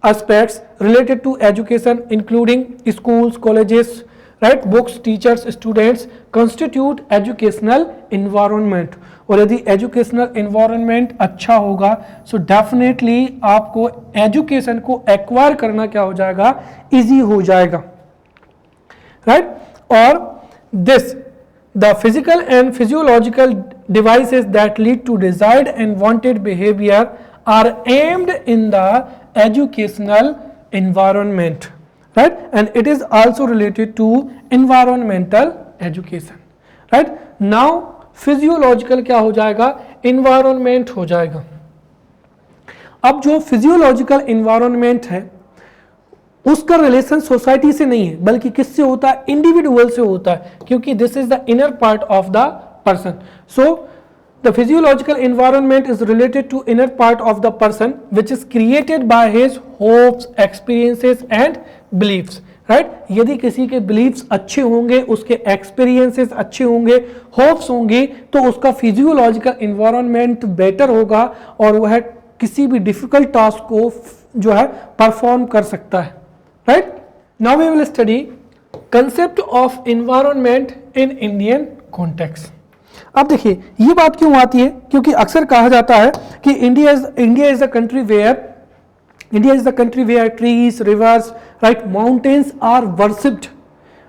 aspects related to education including schools, colleges, right, books, teachers, students constitute educational environment। और यदि एजुकेशनल एनवायरनमेंट अच्छा होगा सो डेफिनेटली आपको एजुकेशन को एक्वायर करना क्या हो जाएगा, इजी हो जाएगा, राइट। और this the physical and physiological devices that lead to desired and wanted behaviour are aimed in the educational environment, right, and it is also related to environmental education, right। now physiological क्या हो जाएगा, environment हो जाएगा। अब जो physiological environment है उसका relation society से नहीं है बल्कि किससे होता है, इंडिविजुअल से होता है, क्योंकि this is the inner part of the person. So the physiological environment is related to inner part of the person which is created by his hopes, experiences and beliefs, right। यदि किसी के beliefs अच्छे होंगे, उसके experiences अच्छे होंगे, hopes होंगी, तो उसका physiological environment better होगा और वह किसी भी difficult task को जो है perform कर सकता है, right। now we will study concept of environment in Indian context। अब देखिए ये बात क्यों आती है, क्योंकि अक्सर कहा जाता है कि India is the country where trees, rivers, right, mountains are worshipped,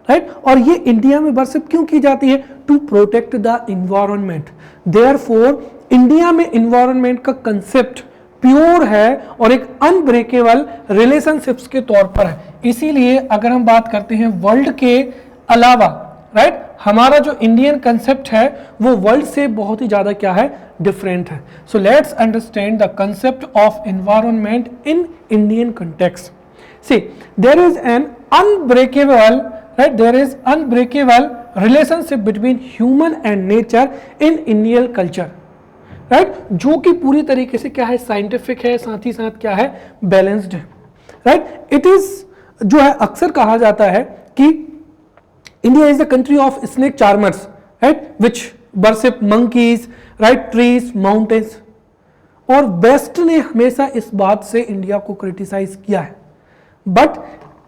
right. और ये इंडिया में वर्शिप क्यों की जाती है, to protect the environment. Therefore India में इन्वायरमेंट का कंसेप्ट प्योर है और एक अनब्रेकेबल रिलेशनशिप्स के तौर पर है। इसीलिए अगर हम बात करते हैं वर्ल्ड के अलावा, राइट, हमारा जो इंडियन कंसेप्ट है वो वर्ल्ड से बहुत ही ज्यादा क्या है, डिफरेंट है। So let's understand the concept of environment in Indian context. See there is an unbreakable right, there is unbreakable relationship between human and nature in Indian culture, right, जो कि पूरी तरीके से क्या है, साइंटिफिक है, साथ ही साथ क्या है, बैलेंस्ड है, राइट। इट इज जो है अक्सर कहा जाता है कि India is the country of snake charmers, right, which worship monkeys, right, trees, mountains. और वेस्ट ने हमेशा इस बात से इंडिया को क्रिटिसाइज किया है, बट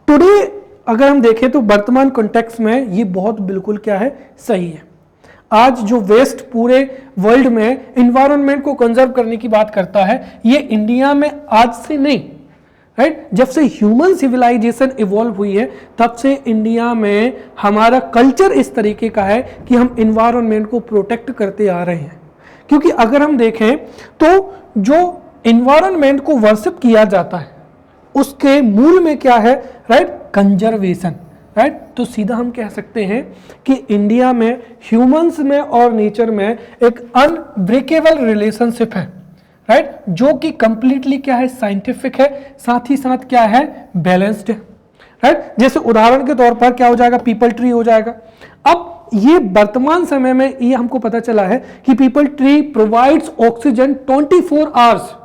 टुडे अगर हम देखें तो वर्तमान कॉन्टेक्स्ट में ये बहुत बिल्कुल क्या है, सही है। आज जो वेस्ट पूरे वर्ल्ड में इन्वायरमेंट को कंजर्व करने की बात करता है, ये इंडिया में आज से नहीं, राइट, जब से ह्यूमन सिविलाइजेशन इवॉल्व हुई है तब से इंडिया में हमारा कल्चर इस तरीके का है कि हम इन्वायरमेंट को प्रोटेक्ट करते आ रहे हैं। क्योंकि अगर हम देखें तो जो इन्वायरमेंट को वर्शिप किया जाता है उसके मूल में क्या है, राइट, कंजर्वेशन, राइट। तो सीधा हम कह सकते हैं कि इंडिया में ह्यूमंस में और नेचर में एक अनब्रेकेबल रिलेशनशिप है, राइट, जो कि कंप्लीटली क्या है, साइंटिफिक है, साथ ही साथ क्या है, बैलेंस्ड है, राइट। जैसे उदाहरण के तौर पर क्या हो जाएगा, पीपल ट्री हो जाएगा। अब ये वर्तमान समय में ये हमको पता चला है कि people tree provides oxygen 24 hours,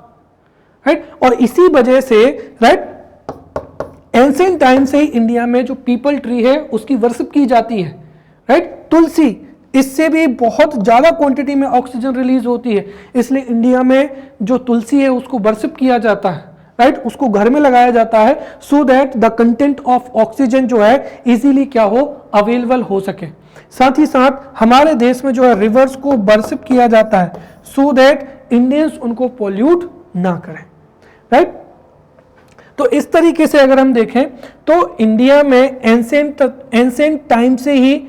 right, और इसी वजह से, राइट, एंशिएंट टाइम से ही इंडिया में जो पीपल ट्री है उसकी वर्शिप की जाती है, राइट। तुलसी, इससे भी बहुत ज्यादा क्वांटिटी में ऑक्सीजन रिलीज होती है, इसलिए इंडिया में जो तुलसी है उसको वर्शिप किया जाता है, राइट, उसको घर में लगाया जाता है so that the content of oxygen जो है इजीली क्या हो, अवेलेबल हो सके। साथ ही साथ हमारे देश में जो है रिवर्स को वर्शिप किया जाता है सो दैट इंडियंस उनको पोल्यूट ना करें, राइट। तो इस तरीके से अगर हम देखें तो इंडिया में एंशिएंट टाइम से ही,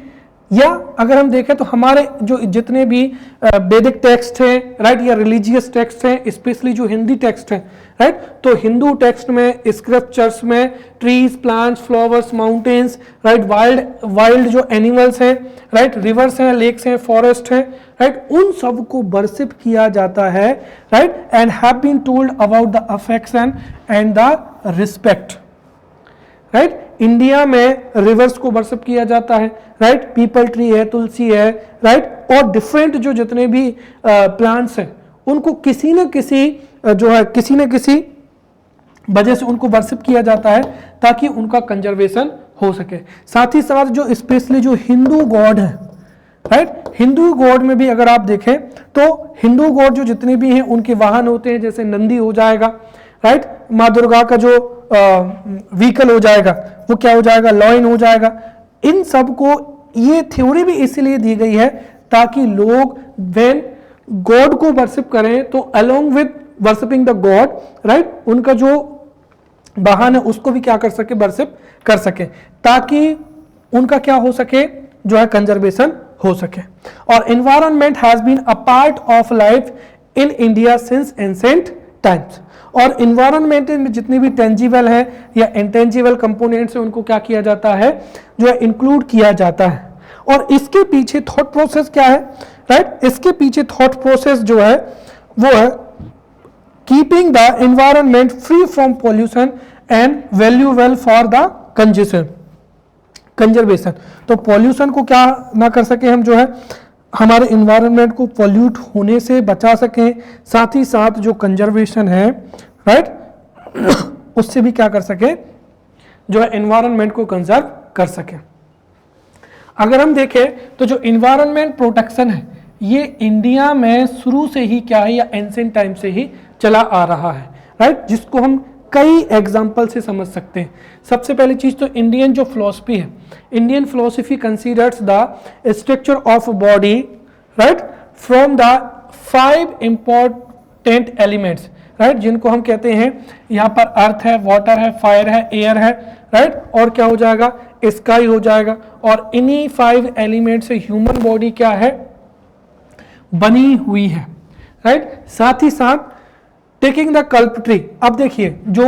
या अगर हम देखें तो हमारे जो जितने भी वैदिक टेक्स्ट हैं, राइट, या रिलीजियस टेक्स्ट हैं, स्पेशली जो हिंदी टेक्स्ट हैं, राइट, तो हिंदू टेक्स्ट में, स्क्रिप्चर्स में trees, plants, flowers, mountains, right, wild जो एनिमल्स हैं, राइट, रिवर्स हैं, लेक्स हैं, फॉरेस्ट हैं, राइट, उन सब को वर्शिप किया जाता है, right, and have been told about the affection and the respect, right. India में रिवर्स को वर्शिप किया जाता है, राइट, पीपल ट्री है, तुलसी है, राइट, और डिफरेंट जो जितने भी प्लांट्स हैं उनको किसी न किसी जो है, किसी न किसी वजह से उनको वर्शिप किया जाता है ताकि उनका कंजर्वेशन हो सके। साथ ही साथ जो स्पेशली जो हिंदू गॉड है, राइट, हिंदू गॉड में भी अगर आप देखें तो हिंदू गॉड जो जितने भी हैं उनके वाहन होते हैं, जैसे नंदी हो जाएगा, राइट, माँ दुर्गा का जो व्हीकल हो जाएगा वो क्या हो जाएगा, लॉइन हो जाएगा। इन सब को ये थ्योरी भी इसलिए दी गई है ताकि लोग व्हेन गॉड को वर्शिप करें तो along with worshipping the God, right, उनका जो वाहन है उसको भी क्या कर सके, वर्शिप कर सके, ताकि उनका क्या हो सके, जो है कंजर्वेशन हो सके। और environment has been a part of life in India since ancient times. और इन्वायरमेंट में जितनी भी टेंजिबल है या इंटेंजिबल कंपोनेंट्स है उनको क्या किया जाता है, जो है इंक्लूड किया जाता है। और इसके पीछे थॉट प्रोसेस क्या है, राइट, इसके पीछे थॉट प्रोसेस जो है वो है keeping the environment free from pollution and valuable for the conservation. तो पॉल्यूशन को क्या ना कर सके हम, जो है हमारे इन्वायरमेंट को पॉल्यूट होने से बचा सकें, साथ ही साथ जो कंजर्वेशन है, राइट, उससे भी क्या कर सके, जो है इन्वायरमेंट को कंजर्व कर सके। अगर हम देखें तो जो इन्वायरमेंट प्रोटेक्शन है ये इंडिया में शुरू से ही क्या है, या एंशिएंट टाइम से ही चला आ रहा है, राइट, जिसको हम कई एग्जाम्पल से समझ सकते हैं। सबसे पहली चीज तो इंडियन जो फिलॉसफी है, Indian philosophy considers the structure of body, right, from the 5 important elements, right, जिनको हम कहते हैं यहाँ पर अर्थ है, वाटर है, फायर है, एयर है, राइट, और क्या हो जाएगा, स्काई हो जाएगा। और इन्हीं 5 एलिमेंट से ह्यूमन बॉडी क्या है, बनी हुई है, राइट। साथ ही साथ टेकिंग द कल्प ट्री, अब देखिए जो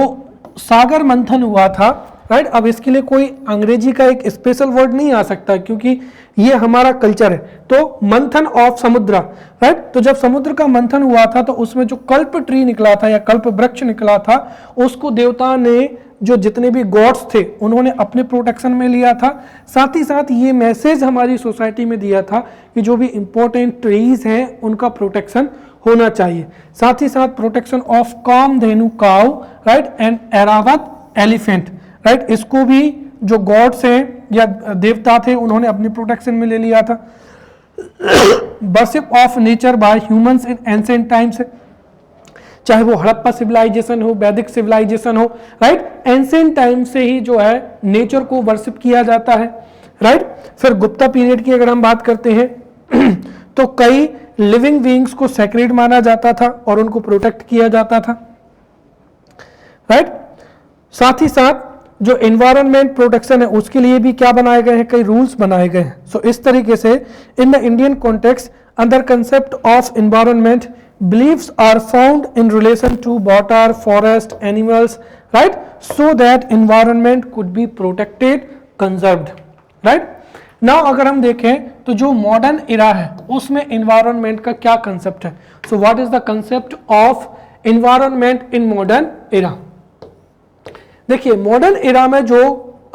सागर मंथन हुआ था, राइट, अब इसके लिए कोई अंग्रेजी का एक स्पेशल वर्ड नहीं आ सकता क्योंकि ये हमारा कल्चर है। तो मंथन ऑफ समुद्र, राइट, तो जब समुद्र का मंथन हुआ था तो उसमें जो कल्प ट्री निकला था या कल्प वृक्ष निकला था उसको देवता ने जो जितने भी गॉड्स थे उन्होंने अपने प्रोटेक्शन में लिया था। साथ ही साथ ये मैसेज हमारी सोसाइटी में दिया था कि जो भी इंपॉर्टेंट ट्रीज हैं उनका प्रोटेक्शन होना चाहिए। साथ ही साथ protection of Kamadhenu cow, right, and Airavat elephant, right, इसको भी जो गॉड्स हैं या देवता थे उन्होंने अपनी प्रोटेक्शन में ले लिया था। Worship of nature by humans in ancient times, चाहे वो हड़प्पा सिविलाइजेशन हो, वैदिक सिविलाइजेशन हो, राइट, एंशिएंट टाइम से ही जो है नेचर को वर्शिप किया जाता है, राइट। फिर गुप्ता पीरियड की अगर हम बात करते हैं तो कई लिविंग बीइंग्स को सैक्रेड माना जाता था और उनको प्रोटेक्ट किया जाता था, राइट। साथ ही साथ जो एनवायरनमेंट प्रोटेक्शन है उसके लिए भी क्या बनाए गए हैं, कई रूल्स बनाए गए हैं। सो इस तरीके से in the Indian context under concept of environment beliefs are found in relation to water, forest, animals, right, so that environment could be protected, conserved, right. now अगर हम देखें तो जो मॉडर्न इरा है उसमें एनवायरनमेंट का क्या कंसेप्ट है। सो what is the concept of environment in modern era. देखिए मॉडर्न इरा में जो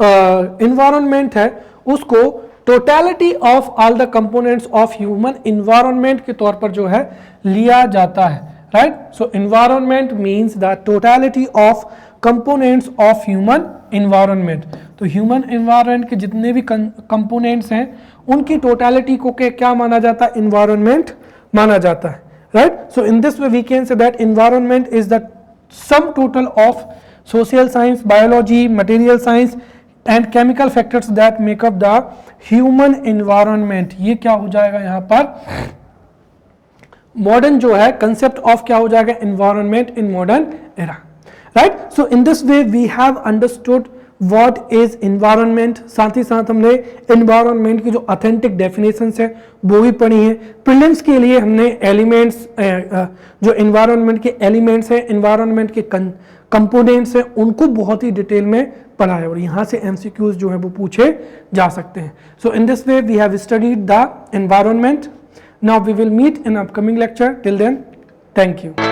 एनवायरनमेंट है उसको totality of all the components of human environment के तौर पर जो है लिया जाता है, right. So environment means the totality of components of human environment. तो ह्यूमन एनवायरनमेंट के जितने भी कंपोनेंट्स हैं उनकी टोटलिटी को क्या माना जाता है, एनवायरनमेंट माना जाता है, right. So in this way we can say that environment is the sum total of social science, biology, material science and chemical factors that make up the human environment. ये क्या हो जाएगा यहाँ पर मॉडर्न जो है कंसेप्ट ऑफ क्या हो जाएगा, environment in modern era, right. So in this way we have understood what is environment. साथ ही साथ हमने एनवायरनमेंट की जो ऑथेंटिक डेफिनेशंस है वो भी पढ़ी है। प्रीलिम्स के लिए हमने एलिमेंट्स जो एनवायरनमेंट के एलिमेंट्स हैं, एनवायरनमेंट के कंपोनेंट्स हैं, उनको बहुत ही डिटेल में पढ़ा है और यहाँ से एमसीक्यूज जो है वो पूछे जा सकते हैं। So in this way we have studied the environment. Now we will meet in upcoming lecture. Till then, thank you.